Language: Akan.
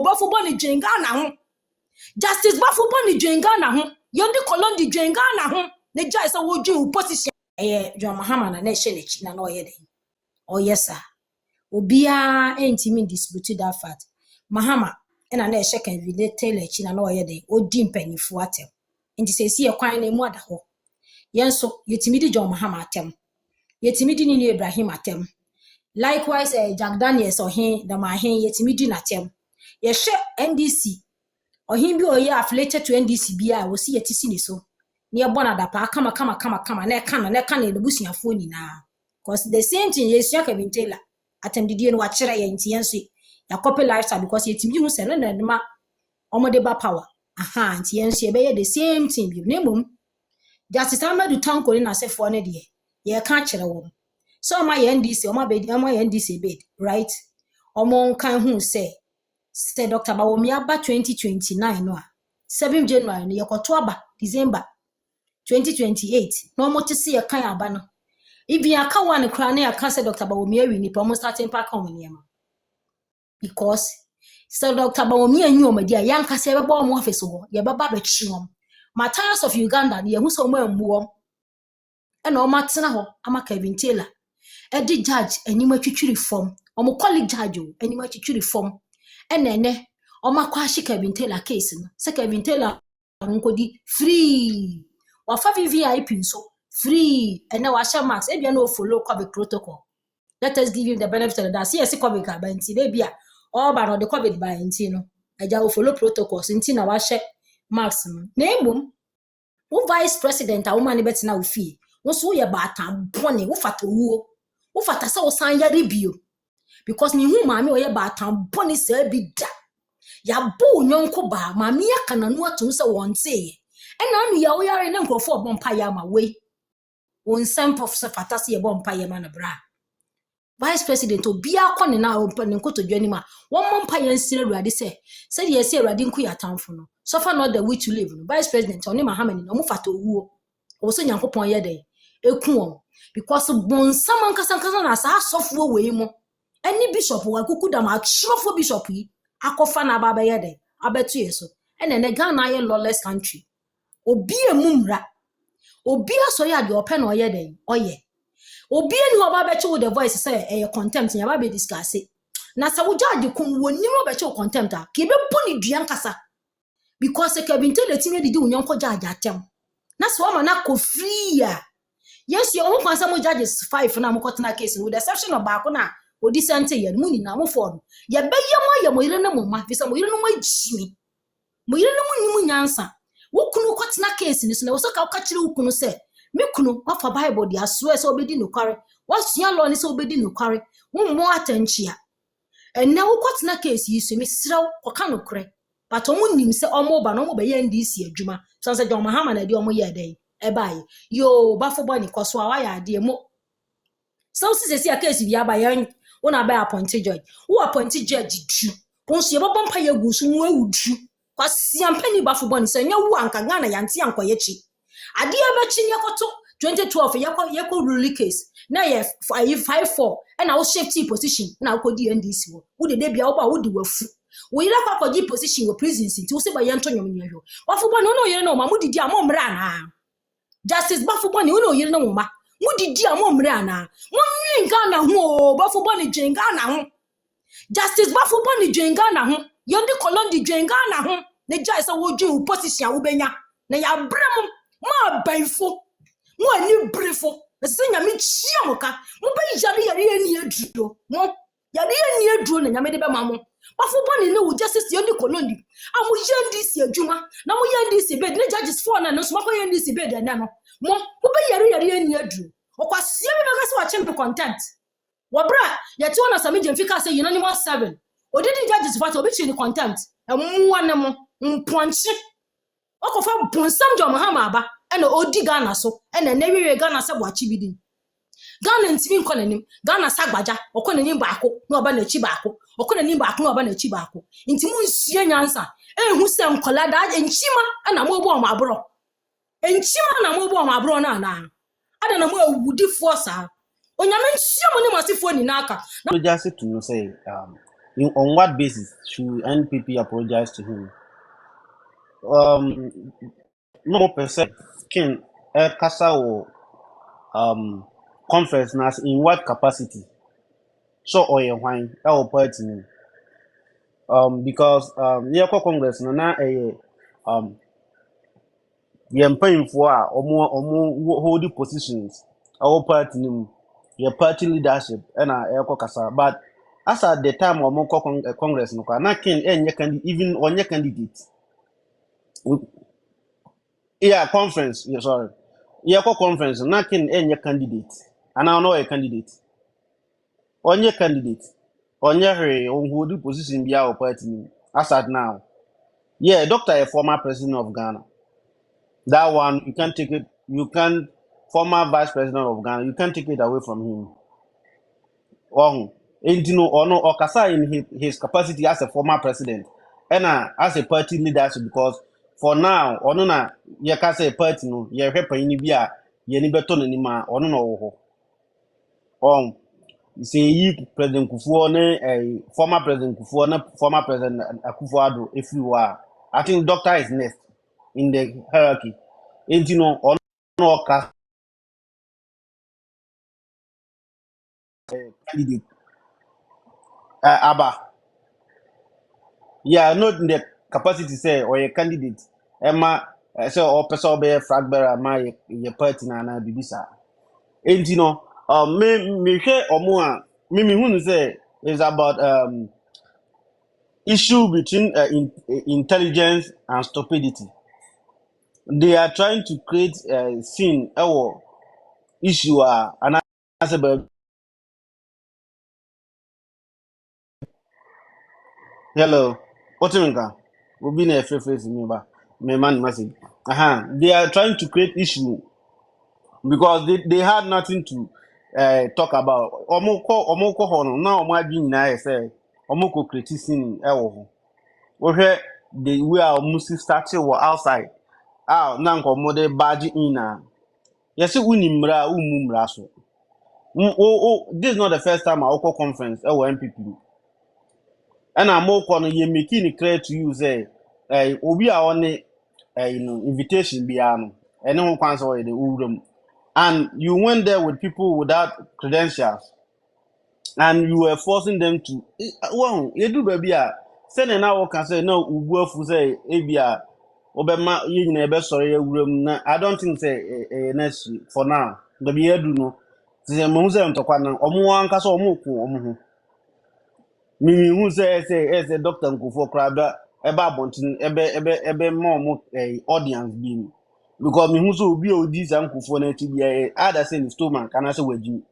bafo boni dwenga na ho justice bafo boni dwenga na ho yondi kolondi dwenga na ho ne jai sa wo dwen position John Mahama na she lechi na no yede oh yes sir obia entimi dispute that fact Mahama ena na she kan relate lechi na no yede odi mpanifo atem nti sesi e kwan na mu ada ho yenso yetimi di John Mahama atem yetimi di ni Ibrahim atem likewise Jack Daniels ohin da mahin yetimi di na atem ye she NDC ohin bi oye affiliated to NDC bia wo si yetisi ni so ne ye bona da pa kama na ka na busuafo ni na because the same thing yesu Kevin Taylor atendidie no wa kire ye nti yenso ya copy lifestyle because yetimi hu se na ma omode ba power aha nti yenso ye be the same thing bi ne mum justice Amadu Tanko ni na sefo ne de ye ka kire wo so ma ye NDC ma ye NDC bid right omo kan hu se Dr. Bawomi aba 2029 no 7 January no yekoto aba December 2028 no mo tese ye kan aba no ibi aka one kra na aka se Dr. Bawomi awi ni promo starting pack on niam because Dr. Bawomi anyu omadi a yanka se beba omo office ho ye beba be chiom Matthias of Uganda ye hu so mo ambuo e na o matena ho ama Kevin Taylor e di judge enim atwitwiri form omo colleague judge o enim atwitwiri form enene omakwa shi Kevin Taylor case no se Kevin Taylor nkodi free wa fa VIP so free ene wa sha max e bia no follow COVID protocol. Let us give him the benefit of the doubt. See COVID ka ba nti be bia all ba no the COVID ba nti no aja wo follow protocols nti na wa she max no na embom wo vice president a wo mani betina wo fie wo so ye ba tan bone wo fata wuo wo fata se wo san ya rebio because ni hu maami oye ba tan bone se bi da ya bo nyonko ba maami ya kana no atum se wonte ena anu ya wo yare na nkrofo obompa ya ma we won sample se fata se ye bompa ya ma na bra vice president obia kwone na ompa ne nkoto dwani ma won mompa ya nsire ruade se de ye se ruade nku ya tanfo no so far not the way to live no vice president oni Mahamani no mo fata owuo wo so nyankopon ye den eku won because bonsam ankasankasa na sa asofo we mo any bishop wa kuku da ma trofo bishop yi akofa na baba ye den abetu yeso ene ne Ghana ye lawless country obi emumra obi aso ya de open na oye den oye obi eni oba beche with the voice say contempt nya ba be discuss na sa wo judge kun woni mo beche contempt a ke be boni duan kasa because Kevin Taylor timi didi unyon ko judge atem na so ma na ko free ya yes you won kwansa mo judges 5 na mo kotena case with the exception of baako na odi sente ye mu ni na mo for ye be ye mo ire na mo ma visa mo ire no mo jimi mo ire no mo nyimu nyansa wo kunu kotena case ni so na wo so ka kire wo kunu se me kunu wafa Bible dia swear so obedi no kware wasua law ni so obedi no kware wo mo atanchia enne wo kotena case yi so me siraw koka no kore but omo nim se omo ba no mo be ye NDC adwuma so se John Mahama na di omo ye den e bae yo bafo bani kwaso awa ya ade mo so si case bi aba yan wona ba appointed judge wo appointed judge du won so ye bobompa ye gusu mu awudu kwasi ampani bafo bani se nya wu anka Ghana yanti ankoyechi ade abachi ne koto 2012 yeko rule case na ye 54 and I was shift position na akodi NDC wo de bia wo ba wo de wafu wo yira kwa akodi position wo prison sinti wo se ba yento nyom ne hwo bafo bani no yire no ma mudidi amomra na justice bafo bani wo no yire no ma mudidi amomra na mo nwi Ghana ho bafo bani dwenga na ho justice bafo bani dwenga na ho yondi kolondi dwenga na ho ne jai sa wo dwen position wo benya na ya brem ma baifo mo ani brefo se nyame chia moka mo be yare ni aduro mo yare ni aduro na nyame de be ma mo bafo bani ne wo justice yondi kolondi amu yendi si adwuma na mo yendi si bed ne judges 4 na no so mo yendi si bed na no mo be yare ni aduro okwasie be be se wa chimpe content wabra yeti wona sami mfika say unanimous 7 odidi judges fat obi chi ni contempt emuwa ne mo mponchi okofa bonsam John Mahama aba ena odi Ghana so ena newiwe Ghana se bwachi bidin Ghana ntimi nkonanim Ghana sagbaja okonanim baako na oba na chi baako okonanim baako na oba na chi baako ntimu nsie nyansa ehu se nkola da enchima ena mo obo omabro enchima na mo obo omabro na na ada na mo awudi force onyame nsie mo ni masifo ni naka so just to say On what basis should NPP apologize to him? No person can kasa or conference nas in what capacity? So or your wine, our party. Because near Congress na yɛ mpanyinfoɔ a ɔmo hold positions ɛwɔ party nim yɛ party leadership ɛna ɛkɔ kasa but as at the time ɔmo kɔ congress no kwa na Ken ɛnyɛ candidate even ɔnyɛ candidate yeah conference yeah sorry yɛkɔ conference na Ken ɛnyɛ candidate anaa ɔno ɔyɛ candidate ɔnyɛ candidate ɔnyɛ hwee ɔhold position bi a wɔ party nim as at now yeah doctor a former president of Ghana. That one you can't take it. You can't. Former vice president of Ghana. You can't take it away from him. Oh, and you know, or no, or Kasa in his capacity as a former president, and as a party leadership because for now, or no, na you can say party no, you have in India, you need better than ma, or no, say you President Kufuor, a former President Kufuor, former President Akufo-Addo, if you are, I think doctor is next in the hierarchy. And you know, or no, candidate Abba. Yeah, not in the capacity say or a candidate. Emma so or person be flag bearer my your party na bibisa. And you know, me share omo a me who say is about issue between intelligence and stupidity. They are trying to create a scene or issue and as a hello. What you mean? We'll be in a face me ba. Me man message. They are trying to create issue because they had nothing to talk about. Omoko hono na omo adwin na say omoko criticism e wo ho. Wo hwe the way our music started were outside. Ah na nko mo de badge in na. Yes uni mra umu mra so. This is not the first time I go conference e wo MPP. And I'm more corner you making it clear to you say obi a on invitation biano and no one can say the room and you went there with people without credentials and you were forcing them to well you do baby send now can say no ubu fu say ebia obema you na ebe sorry room na I don't think say necessary for now the be edu no say mo say ntokwa na omo anka so omo ku omo ho mimi hu say doctor nkufo kraba ebe abontin ebe mo audience bi because me hu so obi odi za nkufo na ti bi ada say ni stomach kana say wagi